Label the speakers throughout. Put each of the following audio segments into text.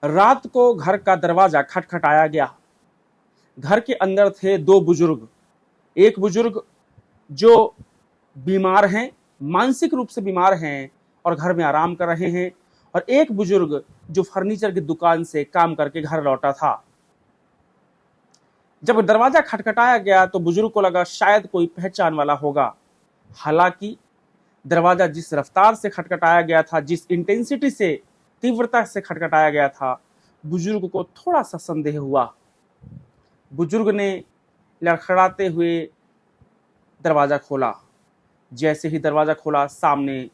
Speaker 1: रात को घर का दरवाजा खटखटाया गया। घर के अंदर थे दो बुजुर्ग। एक बुजुर्ग जो बीमार हैं, मानसिक रूप से बीमार हैं और घर में आराम कर रहे हैं, और एक बुजुर्ग जो फर्नीचर की दुकान से काम करके घर लौटा था। जब दरवाजा खटखटाया गया तो बुजुर्ग को लगा शायद कोई पहचान वाला होगा। हालांकि दरवाजा जिस रफ्तार से खटखटाया गया था, जिस इंटेंसिटी से, तीव्रता से खटखटाया गया था, बुजुर्ग को थोड़ा सा संदेह हुआ। बुजुर्ग ने लड़खड़ाते हुए दरवाजा खोला। जैसे ही दरवाजा खोला, सामने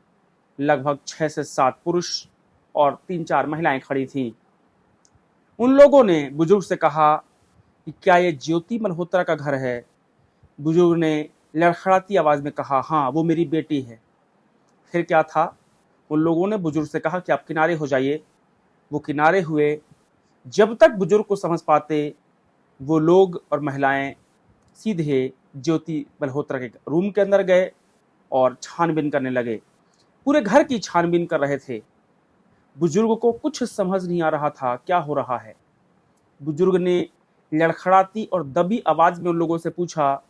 Speaker 1: लगभग 6 से 7 पुरुष और 3-4 महिलाएं खड़ी थीं। उन लोगों ने बुजुर्ग से कहा कि क्या ये ज्योति मल्होत्रा का घर है? बुजुर्ग ने लड़खड़ाती आवाज में कहा, हाँ, वो मेरी बेटी है। फिर क्या था? उन लोगों ने बुजुर्ग से कहा कि आप किनारे हो जाइए। वो किनारे हुए। जब तक बुजुर्ग को समझ पाते, वो लोग और महिलाएं सीधे ज्योति मल्होत्रा के रूम के अंदर गए और छानबीन करने लगे। पूरे घर की छानबीन कर रहे थे। बुजुर्ग को कुछ समझ नहीं आ रहा था क्या हो रहा है। बुजुर्ग ने लड़खड़ाती और दबी आवाज में उन लोगों से पूछा,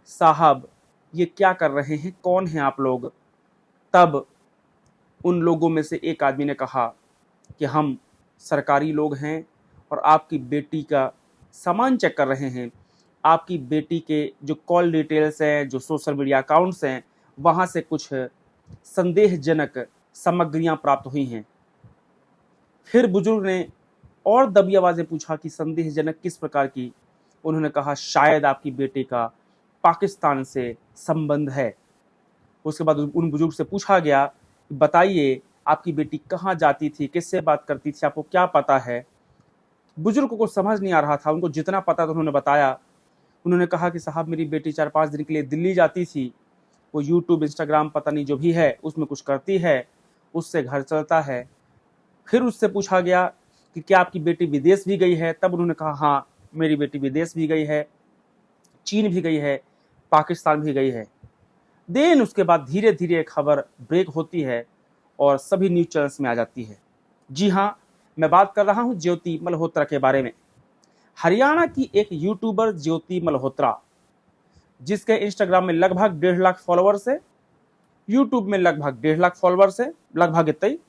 Speaker 1: साहब, ये क्या कर रहे हैं? कौन हैं आप लोग? तब उन लोगों में से एक आदमी ने कहा कि हम सरकारी लोग हैं और आपकी बेटी का सामान चेक कर रहे हैं। आपकी बेटी के जो कॉल डिटेल्स हैं, जो सोशल मीडिया अकाउंट्स हैं, वहाँ से कुछ संदेहजनक सामग्रियाँ प्राप्त हुई हैं। फिर बुजुर्ग ने और दबी आवाज़ में पूछा कि संदेहजनक किस प्रकार की? उन्होंने कहा, शायद आपकी बेटी का पाकिस्तान से संबंध है। उसके बाद उन बुजुर्ग से पूछा गया, बताइए आपकी बेटी कहाँ जाती थी, किससे बात करती थी, आपको क्या पता है? बुजुर्ग को समझ नहीं आ रहा था। उनको जितना पता था उन्होंने बताया। उन्होंने कहा कि साहब, मेरी बेटी 4-5 दिन के लिए दिल्ली जाती थी। वो यूट्यूब, इंस्टाग्राम, पता नहीं जो भी है, उसमें कुछ करती है, उससे घर चलता है। फिर उससे पूछा गया कि क्या आपकी बेटी विदेश भी गई है? तब उन्होंने कहा, हाँ, मेरी बेटी विदेश भी गई है, चीन भी गई है, पाकिस्तान भी गई है। देन उसके बाद धीरे धीरे खबर ब्रेक होती है और सभी न्यूज चैनल्स में आ जाती है। जी हाँ, मैं बात कर रहा हूँ ज्योति मल्होत्रा के बारे में। हरियाणा की एक यूट्यूबर ज्योति मल्होत्रा, जिसके इंस्टाग्राम में लगभग 1.5 लाख फॉलोअर्स है, यूट्यूब में लगभग 1.5 लाख फॉलोअर्स है, लगभग इतना ही।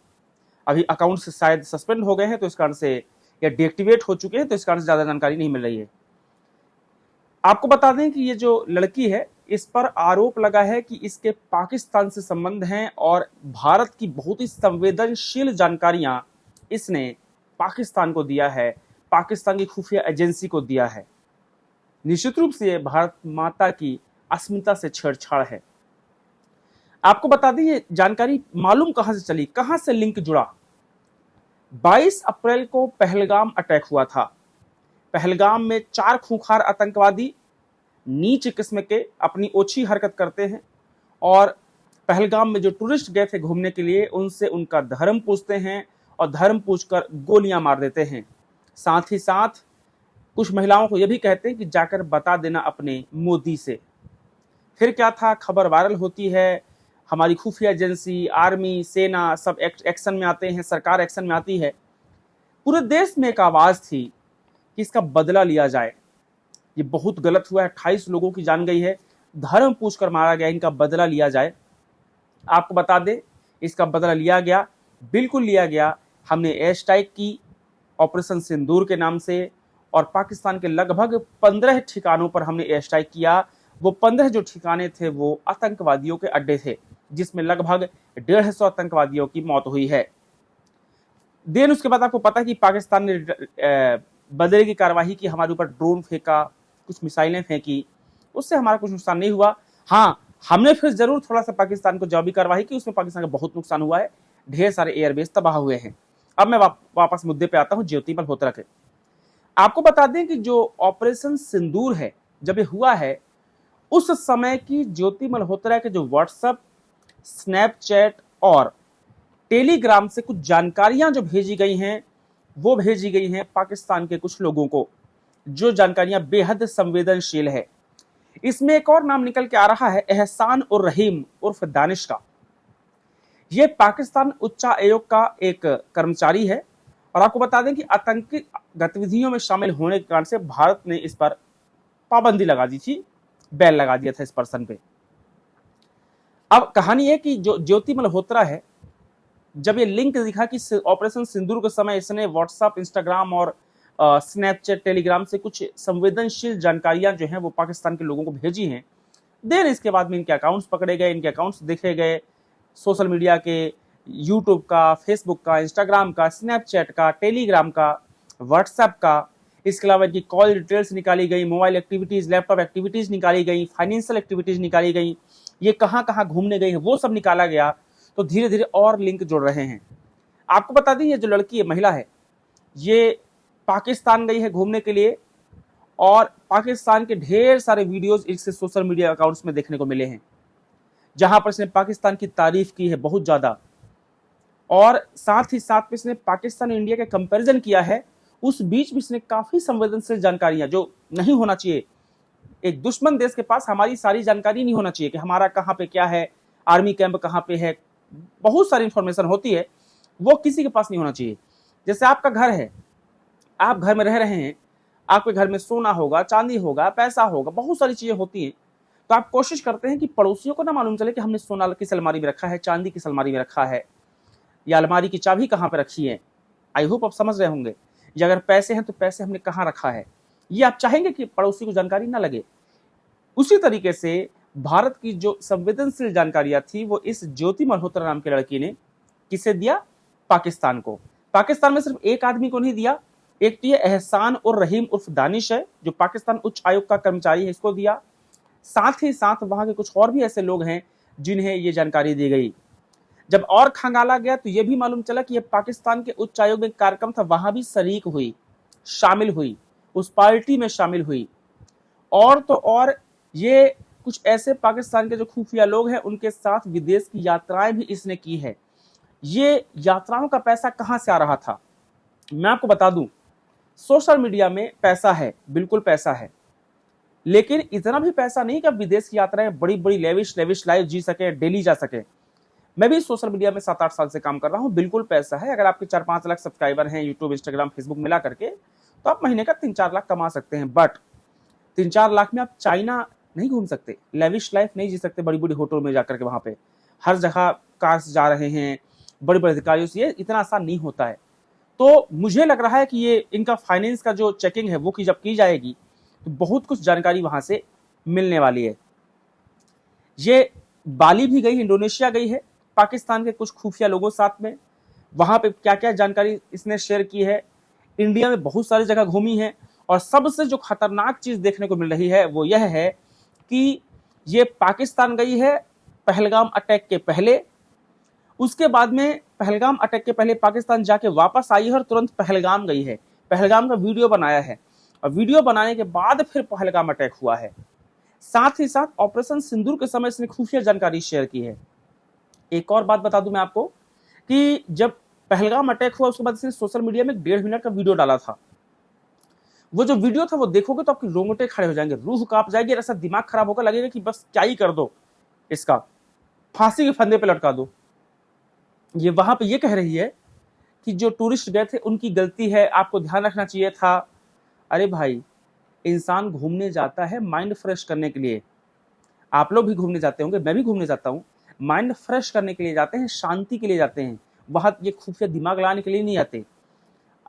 Speaker 1: अभी अकाउंट से शायद सस्पेंड हो गए हैं तो इस कारण से, या डीएक्टिवेट हो चुके हैं तो इस कारण से ज्यादा जानकारी नहीं मिल रही है। आपको बता दें कि ये जो लड़की है, इस पर आरोप लगा है कि इसके पाकिस्तान से संबंध हैं और भारत की बहुत ही संवेदनशील जानकारियां इसने पाकिस्तान को दिया है, पाकिस्तान की खुफिया एजेंसी को दिया है। निश्चित रूप से भारत माता की अस्मिता से छेड़छाड़ है। आपको बता दें ये जानकारी मालूम कहां से चली, कहां से लिंक जुड़ा। 22 अप्रैल को पहलगाम अटैक हुआ था। पहलगाम में 4 खूंखार आतंकवादी नीच किस्म के अपनी ओछी हरकत करते हैं और पहलगाम में जो टूरिस्ट गए थे घूमने के लिए, उनसे उनका धर्म पूछते हैं और धर्म पूछकर गोलियां मार देते हैं। साथ ही साथ कुछ महिलाओं को यह भी कहते हैं कि जाकर बता देना अपने मोदी से। फिर क्या था, खबर वायरल होती है, हमारी खुफिया एजेंसी, आर्मी, सेना सब एक्शन में आते हैं, सरकार एक्शन में आती है। पूरे देश में एक आवाज थी कि इसका बदला लिया जाए, ये बहुत गलत हुआ है, 28 लोगों की जान गई है, धर्म पूछकर मारा गया, इनका बदला लिया जाए। आपको बता दें, इसका बदला लिया गया, बिल्कुल लिया गया। हमने एयर स्ट्राइक की ऑपरेशन सिंदूर के नाम से, और पाकिस्तान के लगभग 15 ठिकानों पर हमने एयर स्ट्राइक किया। वो 15 जो ठिकाने थे वो आतंकवादियों के अड्डे थे, जिसमें लगभग 150 आतंकवादियों की मौत हुई है। देन उसके बाद आपको पता है कि पाकिस्तान ने बदले की कार्रवाई की, हमारे ऊपर ड्रोन फेंका, कुछ मिसाइलें फेंकी, उससे हमारा कुछ नुकसान नहीं हुआ। हाँ, हमने फिर जरूर थोड़ा सा पाकिस्तान को जवाबी कार्रवाई की, उसमें पाकिस्तान का बहुत नुकसान हुआ है, ढेर सारे एयरबेस तबाह हुए हैं। अब मैं वापस मुद्दे पे आता हूँ ज्योति मल्होत्रा के। आपको बता दें कि जो ऑपरेशन सिंदूर है, जब ये हुआ है, उस समय की ज्योति मल्होत्रा के जो व्हाट्सएप, स्नैपचैट और टेलीग्राम से कुछ जानकारियां जो भेजी गई हैं, वो भेजी गई हैं पाकिस्तान के कुछ लोगों को, जो जानकारियां बेहद संवेदनशील है। इसमें एक और नाम निकल के आ रहा है, एहसान उर रहीम उर्फ दानिश का। यह पाकिस्तान उच्चायोग का एक कर्मचारी है और आपको बता दें कि आतंकी गतिविधियों में शामिल होने के कारण से भारत ने इस पर पाबंदी लगा दी थी, बैन लगा दिया था इस पर्सन पे। अब कहानी है कि जो ज्योति मल्होत्रा है, जब ये लिंक दिखा कि ऑपरेशन सिंदूर के समय इसने व्हाट्सएप, इंस्टाग्राम और स्नैपचैट, टेलीग्राम से कुछ संवेदनशील जानकारियां जो हैं वो पाकिस्तान के लोगों को भेजी हैं, देन इसके बाद में इनके अकाउंट्स पकड़े गए, इनके अकाउंट्स देखे गए, सोशल मीडिया के, यूट्यूब का, फेसबुक का, इंस्टाग्राम का, स्नैपचैट का, टेलीग्राम का, व्हाट्सएप का, इसके अलावा इनकी कॉल डिटेल्स निकाली गई, मोबाइल एक्टिविटीज, लैपटॉप एक्टिविटीज निकाली गई, फाइनेंशियल एक्टिविटीज निकाली गई, ये कहाँ कहाँ घूमने गई है वो सब निकाला गया। तो धीरे धीरे और लिंक जुड़ रहे हैं। आपको बता दें, ये जो लड़की है, महिला है, ये पाकिस्तान गई है घूमने के लिए और पाकिस्तान के ढेर सारे वीडियोस इसके सोशल मीडिया अकाउंट्स में देखने को मिले हैं, जहां पर इसने पाकिस्तान की तारीफ की है बहुत ज्यादा, और साथ ही साथ में इसने पाकिस्तान और इंडिया के कंपैरिजन किया है। उस बीच भी इसने काफी संवेदनशील जानकारियां जो नहीं होना चाहिए, एक दुश्मन देश के पास हमारी सारी जानकारी नहीं होना चाहिए कि हमारा कहाँ पे क्या है, आर्मी कैंप कहाँ पे है, बहुत सारी इंफॉर्मेशन होती है, वो किसी के पास नहीं होना चाहिए। जैसे आपका घर है, आप घर में रह रहे हैं, आपके घर में सोना होगा, चांदी होगा, पैसा होगा, बहुत सारी चीजें होती हैं, तो आप कोशिश करते हैं कि पड़ोसियों को ना मालूम चले कि हमने सोना किस अलमारी में रखा है, चांदी किस अलमारी में रखा है, या अलमारी की चाबी कहाँ पे रखी है। आई होप आप समझ रहे होंगे। या अगर पैसे हैं तो पैसे हमने कहाँ रखा है, ये आप चाहेंगे कि पड़ोसी को जानकारी ना लगे। उसी तरीके से भारत की जो संवेदनशील जानकारियां थी वो इस ज्योति मल्होत्रा नाम की लड़की ने किसे दिया, पाकिस्तान को। पाकिस्तान में सिर्फ एक आदमी को नहीं दिया, एक तो ये एहसान और रहीम उर्फ दानिश है जो पाकिस्तान उच्च आयोग का कर्मचारी है, इसको दिया। साथ ही साथ वहां के कुछ और भी ऐसे लोग हैं जिन्हें ये जानकारी दी गई। जब और खंगाला गया तो ये भी मालूम चला कि ये पाकिस्तान के उच्च आयोग में कार्यक्रम था, वहां भी शरीक हुई, शामिल हुई, उस पार्टी में शामिल हुई। और तो और ये कुछ ऐसे पाकिस्तान के जो खुफिया लोग हैं उनके साथ विदेश की यात्राएं भी इसने की है। ये यात्राओं का पैसा कहां से आ रहा था, मैं आपको बता दूं, सोशल मीडिया में पैसा है, बिल्कुल पैसा है, लेकिन इतना भी पैसा नहीं कि आप विदेश की यात्राएं बड़ी बड़ी लेविश लाइफ जी सके, डेली जा सके। मैं भी सोशल मीडिया में 7-8 साल से काम कर रहा हूं, बिल्कुल पैसा है। अगर आपके 4-5 लाख सब्सक्राइबर हैं यूट्यूब, इंस्टाग्राम, फेसबुक मिला करके, तो आप महीने का 3-4 लाख कमा सकते हैं। बट 3-4 लाख में आप चाइना नहीं घूम सकते, लेविश लाइफ नहीं जी सकते, बड़ी बड़ी होटल में जाकर के, वहां पे हर जगह कार्स जा रहे हैं बड़े बड़े अधिकारियों से, ये इतना आसान नहीं होता है। तो मुझे लग रहा है कि ये इनका फाइनेंस का जो चेकिंग है वो जब की जाएगी तो बहुत कुछ जानकारी वहां से मिलने वाली है। ये बाली भी गई, इंडोनेशिया गई है पाकिस्तान के कुछ खुफिया लोगों साथ में, वहां पे क्या क्या जानकारी इसने शेयर की है। इंडिया में बहुत सारी जगह घूमी है, और सबसे जो खतरनाक चीज देखने को मिल रही है वो यह है कि ये पाकिस्तान गई है पहलगाम अटैक के पहले, उसके बाद में पहलगाम अटैक के पहले पाकिस्तान जाके वापस आई है और तुरंत पहलगाम गई है, पहलगाम का वीडियो बनाया है, और वीडियो बनाने के बाद फिर पहलगाम अटैक हुआ है। साथ ही साथ ऑपरेशन सिंदूर के समय इसने खुफिया जानकारी शेयर की है। एक और बात बता दूं मैं आपको कि जब पहलगाम अटैक हुआ उसके बाद इसने सोशल मीडिया में 1.5 मिनट का वीडियो डाला था। वो जो वीडियो था वो देखोगे तो आपके रोंगटे खड़े हो जाएंगे, रूह कांप जाएगी, ऐसा दिमाग खराब होकर लगेगा कि बस क्या ही कर दो, इसका फांसी के फंदे पे लटका दो। ये वहां पे ये कह रही है कि जो टूरिस्ट गए थे उनकी गलती है, आपको ध्यान रखना चाहिए था। अरे भाई, इंसान घूमने जाता है माइंड फ्रेश करने के लिए, आप लोग भी घूमने जाते होंगे, मैं भी घूमने जाता हूँ, माइंड फ्रेश करने के लिए जाते हैं, शांति के लिए जाते हैं, वहां ये खुफिया दिमाग लाने के लिए नहीं आते।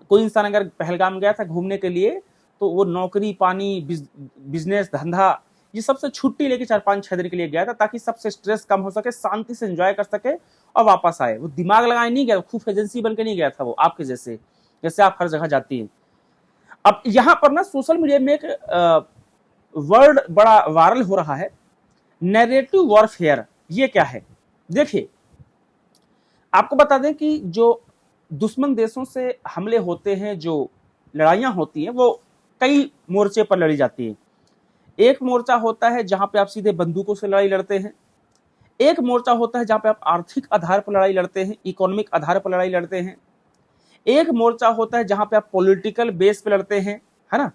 Speaker 1: कोई इंसान अगर पहलगाम गया था घूमने के लिए तो वो नौकरी पानी, बिजनेस, धंधा, ये सबसे छुट्टी लेके 4-5-6 दिन के लिए गया था ताकि सबसे स्ट्रेस कम हो सके, शांति से एंजॉय कर सके और वापस आए। वो दिमाग लगाए नहीं गया, खूब एजेंसी बन के नहीं गया था वो, आपके जैसे आप हर जगह जाती हैं। अब यहां पर ना सोशल मीडिया में एक वर्ड बड़ा वायरल हो रहा है, नैरेटिव वॉरफेयर। ये क्या है देखिए, आपको बता दें कि जो दुश्मन देशों से हमले होते हैं, जो लड़ाइयां होती हैं, वो कई मोर्चे पर लड़ी जाती हैं। एक मोर्चा होता है जहां पे आप सीधे बंदूकों से लड़ाई लड़ते हैं, एक मोर्चा होता है जहां पे आप आर्थिक आधार पर लड़ाई लड़ते हैं, इकोनॉमिक आधार पर लड़ाई लड़ते हैं, एक मोर्चा होता है जहां पे आप पॉलिटिकल बेस पे लड़ते हैं, है ना,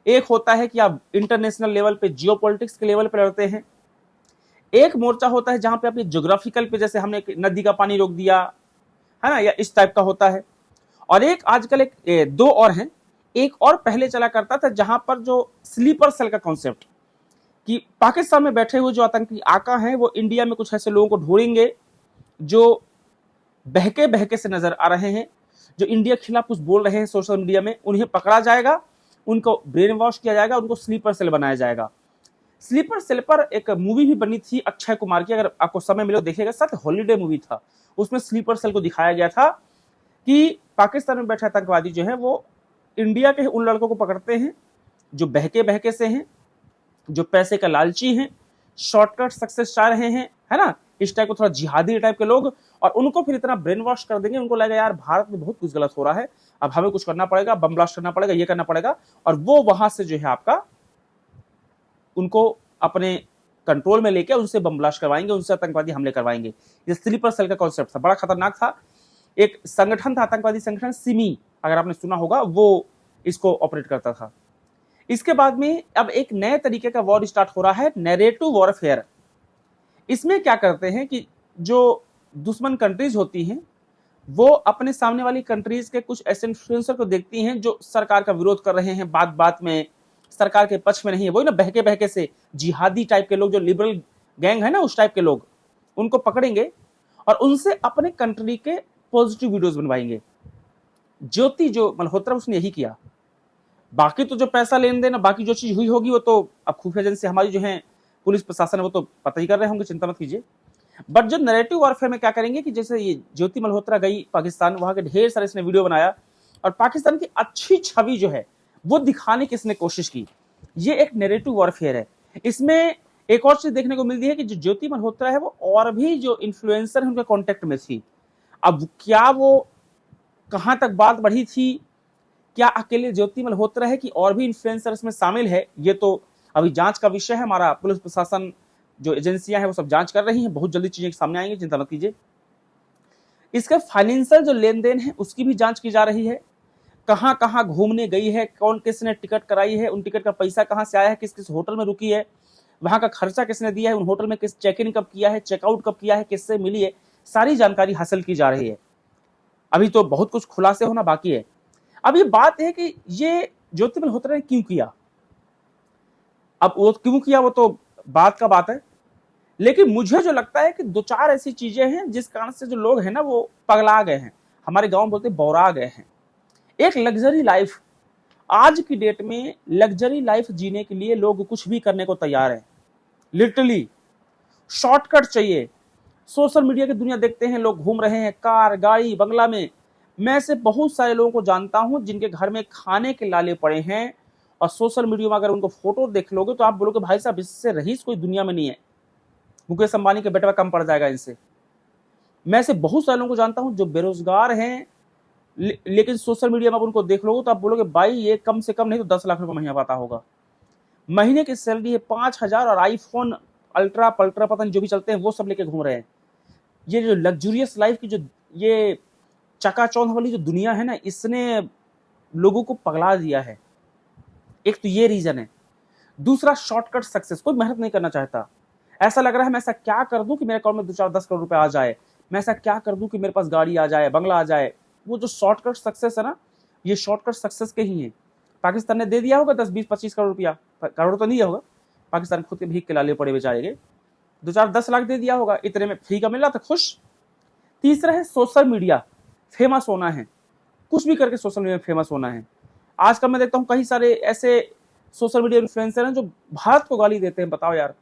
Speaker 1: एक होता है कि आप इंटरनेशनल लेवल पे, जियोपॉलिटिक्स के लेवल पे लड़ते हैं, एक मोर्चा होता है जहां पे आप ज्योग्राफिकल पे, जैसे हमने नदी का पानी रोक दिया, है ना, या इस टाइप का होता है। और एक आजकल दो और हैं। एक और पहले चला करता था जहां पर जो स्लीपर सेल का कॉन्सेप्ट, कि पाकिस्तान में बैठे हुए जो आतंकी आका हैं वो इंडिया में कुछ ऐसे लोगों को ढूंढेंगे जो बहके बहके से नजर आ रहे हैं, जो इंडिया के खिलाफ कुछ बोल रहे हैं सोशल मीडिया में, उन्हें पकड़ा जाएगा, उनको ब्रेन वॉश किया जाएगा, उनको स्लीपर सेल बनाया जाएगा। स्लीपर सेल पर एक मूवी भी बनी थी अक्षय कुमार की, अगर आपको समय मिले तो देखिएगा, साथ हॉलीडे मूवी था, उसमें स्लीपर सेल को दिखाया गया था कि पाकिस्तान में बैठे आतंकवादी जो है वो इंडिया के उन लड़कों को पकड़ते हैं जो बहके बहके से हैं, जो पैसे का लालची हैं, शॉर्टकट सक्सेस चाह रहे हैं, है ना, इस टाइप को थोड़ा जिहादी टाइप के लोग, और उनको फिर इतना ब्रेन वॉश कर देंगे, उनको लगेगा यार भारत में बहुत कुछ गलत हो रहा है, अब हमें कुछ करना पड़ेगा, बम ब्लास्ट करना पड़ेगा, ये करना पड़ेगा, और वो वहां से जो है आपका उनको अपने कंट्रोल में लेके उनसे बम ब्लास्ट करवाएंगे, उनसे आतंकवादी हमले करवाएंगे। ये स्लीपर सेल का कॉन्सेप्ट था, बड़ा खतरनाक था। एक संगठन था, आतंकवादी संगठन सिमी, अगर आपने सुना होगा, वो इसको ऑपरेट करता था। इसके बाद में अब एक नए तरीके का वॉर स्टार्ट हो रहा है, नैरेटिव वॉरफेयर। इसमें क्या करते हैं कि जो दुश्मन कंट्रीज होती हैं वो अपने सामने वाली कंट्रीज के कुछ ऐसे इन्फ्लुएंसर को देखती हैं जो सरकार का विरोध कर रहे हैं, बात बात में सरकार के पक्ष में नहीं है, वही ना बहके बहके से जिहादी टाइप के लोग, जो लिबरल गैंग है ना, उस टाइप के लोग, उनको पकड़ेंगे और उनसे अपने कंट्री के पॉजिटिव वीडियोस बनवाएंगे। ज्योति जो मल्होत्रा उसने यही किया। बाकी तो जो पैसा लेन देन, बाकी जो चीज हुई होगी वो तो अब खुफिया एजेंसी हमारी जो है, पुलिस प्रशासन है, वो तो पता ही कर रहे होंगे, चिंता मत कीजिए। बट जो नैरेटिव वॉरफेयर में क्या करेंगे कि जैसे ये ज्योति मल्होत्रा गई पाकिस्तान, वहां के ढेर सारे इसने वीडियो बनाया और पाकिस्तान की अच्छी छवि जो है वो दिखाने की इसने कोशिश की। ये एक नैरेटिव वॉरफेयर है। इसमें एक और चीज देखने को मिलती है कि जो ज्योति मल्होत्रा है वो और भी जो इन्फ्लुएंसर है उनके कॉन्टेक्ट में थी। अब क्या वो कहां तक बात बढ़ी थी, क्या अकेले ज्योति मल्होत्रा है कि और भी इन्फ्लुएंसर इसमें शामिल है, ये तो अभी जांच का विषय है। हमारा पुलिस प्रशासन जो एजेंसियां हैं वो सब जांच कर रही हैं, बहुत जल्दी चीजें सामने आएंगी, चिंता मत कीजिए। इसके फाइनेंशियल जो लेन देन है उसकी भी जांच की जा रही है, कहां कहां घूमने गई है, कौन किसने टिकट कराई है, उन टिकट का पैसा कहां से आया है, किस किस होटल में रुकी है, वहां का खर्चा किसने दिया है, उन होटल में किस चेक इन कब किया है, चेकआउट कब किया है, किससे मिली है, सारी जानकारी हासिल की जा रही है। अभी तो बहुत कुछ खुलासे होना बाकी है। अब ये बात है कि ये ज्योति मल्होत्रा ने क्यों किया, अब वो क्यों किया वो तो बात का बात है, लेकिन मुझे जो लगता है कि दो चार ऐसी चीजें हैं जिस कारण से जो लोग हैं ना वो पगला गए हैं, हमारे गांव में बोलते बौरा गए हैं। एक लग्जरी लाइफ, आज की डेट में लग्जरी लाइफ जीने के लिए लोग कुछ भी करने को तैयार हैं, लिटरली शॉर्टकट चाहिए। सोशल मीडिया की दुनिया देखते हैं, लोग घूम रहे हैं कार गाड़ी बंगला में। मैं से बहुत सारे लोगों को जानता हूं जिनके घर में खाने के लाले पड़े हैं, और सोशल मीडिया में अगर उनको फोटो देख लोगे तो आप बोलोगे भाई साहब इससे रईस कोई दुनिया में नहीं है, मुकेश अंबानी के बेटा कम पड़ जाएगा इनसे। मैं से बहुत सारे लोगों को जानता हूं जो बेरोजगार हैं, लेकिन सोशल मीडिया में आप उनको देख लोगे तो आप बोलोगे भाई ये कम से कम नहीं तो 10 लाख रुपए महीना पाता होगा। महीने की सैलरी है 5,000 और आईफोन अल्ट्रा पल्ट्रा पता नहीं जो भी चलते हैं वो सब लेके घूम रहे हैं। ये जो लग्जूरियस लाइफ की जो ये चकाचौंध वाली जो दुनिया है ना, इसने लोगों को पगला दिया है। एक तो ये रीजन है, दूसरा शॉर्टकट सक्सेस, कोई मेहनत नहीं करना चाहता। ऐसा लग रहा है मैं ऐसा क्या कर दूं कि मेरे अकाउंट में 2-4-10 करोड़ रुपए आ जाए, मैं ऐसा क्या कर दूं कि मेरे पास गाड़ी आ जाए, बंगला आ जाए। वो जो शॉर्टकट सक्सेस है ना, ये शॉर्टकट सक्सेस के ही है। पाकिस्तान ने दे दिया होगा 10-20-25 करोड़ रुपया, करोड़ तो नहीं दिया होगा, पाकिस्तान खुद के भीख के लाले पड़े बेचारे, 2-4-10 लाख दे दिया होगा, इतने में फ्री का मिल रहा था, खुश। तीसरा है सोशल मीडिया, फेमस होना है, कुछ भी करके सोशल मीडिया में फेमस होना है। आजकल मैं देखता हूँ कई सारे ऐसे सोशल मीडिया इन्फ्लुएंसर हैं जो भारत को गाली देते हैं, बताओ यार,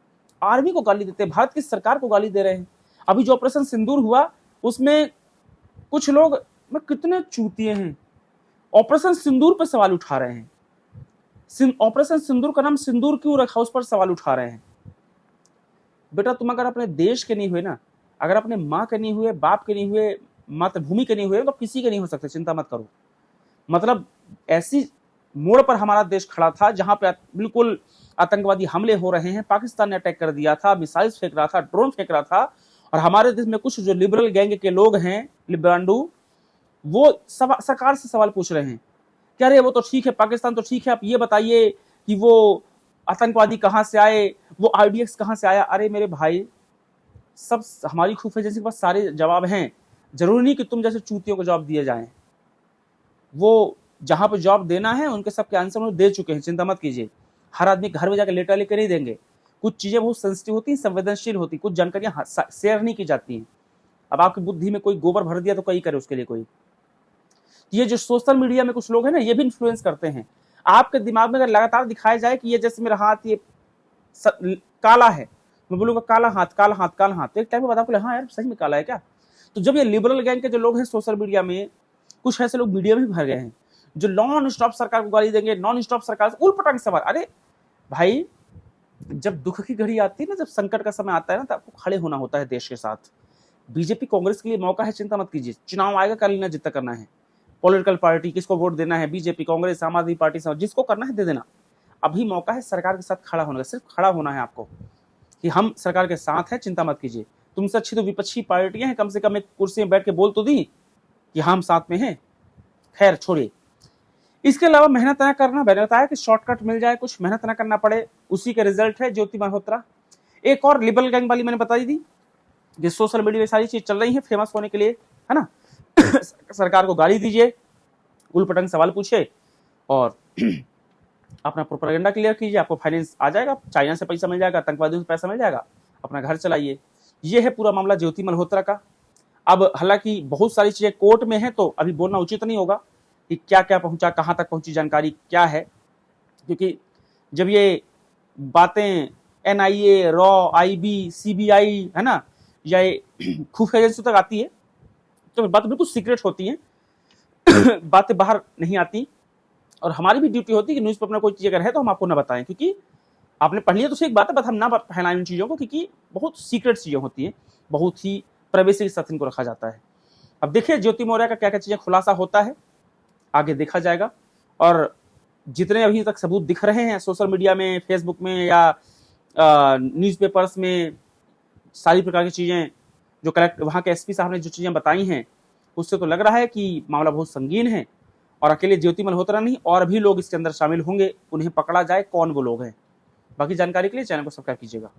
Speaker 1: आर्मी को गाली देते हैं, भारत की सरकार को गाली दे रहे हैं। अभी जो ऑपरेशन सिंदूर हुआ उसमें कुछ लोग कितने चूतिए हैं, ऑपरेशन सिंदूर पर सवाल उठा रहे हैं। ऑपरेशन सिंदूर का नाम सिंदूर क्यों रखा उस पर सवाल उठा रहे हैं। बेटा तुम अगर अपने देश के नहीं हुए ना, अगर अपने माँ के नहीं हुए, बाप के नहीं हुए, मातृभूमि के नहीं हुए, तो किसी के नहीं हो सकते, चिंता मत करो। मतलब ऐसी मोड़ पर हमारा देश खड़ा था जहां पे बिल्कुल आतंकवादी हमले हो रहे हैं, पाकिस्तान ने अटैक कर दिया था, मिसाइल फेंक रहा था, ड्रोन फेंक रहा था, और हमारे देश में कुछ जो लिबरल गैंग के लोग हैं, लिब्रांडू, वो सरकार से सवाल पूछ रहे हैं कि अरे वो तो ठीक है, पाकिस्तान तो ठीक है, आप ये बताइए कि वो आतंकवादी कहां से आए, वो आईडीएक्स कहां से आया। अरे मेरे भाई, सब हमारी खुफिया एजेंसी के पास सारे जवाब हैं, जरूरी नहीं कि तुम जैसे चूतियों को जवाब दिए जाएं। वो जहां पर जॉब देना है उनके सबके आंसर उन्होंने दे चुके हैं, चिंता मत कीजिए। हर आदमी घर में जाकर लेटर लेकर नहीं देंगे। कुछ चीजें बहुत सेंसिटिव होती हैं, संवेदनशील होती, कुछ जानकारियां शेयर नहीं की जाती हैं। अब आपकी बुद्धि में कोई गोबर भर दिया तो कई करे उसके लिए कोई। ये जो सोशल मीडिया में कुछ लोग हैं ना, ये भी इन्फ्लुएंस करते हैं। आपके दिमाग में अगर लगातार दिखाया जाए कि ये जैसे मेरा हाथ ये काला है, मैं बोलूंगा काला हाथ काला हाथ काला हाथ, तो एक टाइम में बता हाँ यार सही में काला है क्या। तो जब ये लिबरल गैंग के जो लोग हैं सोशल मीडिया में, कुछ ऐसे लोग मीडिया में भी भर गए हैं जो नॉन स्टॉप सरकार को गाली देंगे, नॉन स्टॉप सरकार से उलपटांग सवाल। अरे भाई, जब दुख की घड़ी आती है ना, जब संकट का समय आता है ना, तो आपको खड़े होना होता है देश के साथ। बीजेपी कांग्रेस के लिए मौका है, चिंता मत कीजिए। चुनाव आएगा, कर लेना जितना करना है। पॉलिटिकल पार्टी किसको वोट देना है, बीजेपी कांग्रेस आम आदमी पार्टी, जिसको करना है दे देना। अभी मौका है सरकार के साथ खड़ा होने का, सिर्फ खड़ा होना है आपको कि हम सरकार के साथ हैं, चिंता मत कीजिए। तुमसे अच्छी तो विपक्षी पार्टियां हैं, कम से कम एक कुर्सी में बैठ के बोल तो दी कि हम साथ में हैं। खैर छोड़िए, इसके अलावा मेहनत न करना, मैंने बताया कि शॉर्टकट मिल जाए, कुछ मेहनत न करना पड़े, उसी के रिजल्ट है ज्योति मल्होत्रा। एक और लिबरल गैंग वाली मैंने बताई दी, जो सोशल मीडिया में सारी चीज चल रही है फेमस होने के लिए, है ना। सरकार को गाली दीजिए, उलपटंग सवाल पूछे और अपना प्रोपेगेंडा क्लियर कीजिए, आपको फाइनेंस आ जाएगा, चाइना से पैसा मिल जाएगा, आतंकवादियों से पैसा मिल जाएगा, अपना घर चलाइए। ये है पूरा मामला ज्योति मल्होत्रा का। अब हालांकि बहुत सारी चीजें कोर्ट में है, तो अभी बोलना उचित नहीं होगा कि क्या क्या पहुंचा, कहां तक पहुंची, जानकारी क्या है, क्योंकि जब ये बातें NIA, रॉ, IB, CBI, है ना, या खुफिया एजेंसी तक आती है, तो बात बिल्कुल सीक्रेट होती है, बातें बाहर नहीं आती। और हमारी भी ड्यूटी होती है कि न्यूज पेपर में कोई चीज अगर है तो हम आपको ना बताएं, क्योंकि आपने पढ़ लिया तो एक बात है, बस हम ना फैलाएं उन चीजों को, क्योंकि बहुत सीक्रेट चीजें होती हैं, बहुत ही प्राइवेसी के साथ इनको रखा जाता है। अब देखिए ज्योति मौर्य का क्या क्या चीजें खुलासा होता है, आगे देखा जाएगा। और जितने अभी तक सबूत दिख रहे हैं सोशल मीडिया में, फेसबुक में या न्यूज़पेपर्स में, सारी प्रकार की चीजें जो कलेक्ट वहां के SP साहब ने जो चीजें बताई हैं, उससे तो लग रहा है कि मामला बहुत संगीन है। और अकेले ज्योति मल्होत्रा नहीं, और भी लोग इसके अंदर शामिल होंगे, उन्हें पकड़ा जाए कौन वो लोग हैं। बाकी जानकारी के लिए चैनल को सब्सक्राइब कीजिएगा।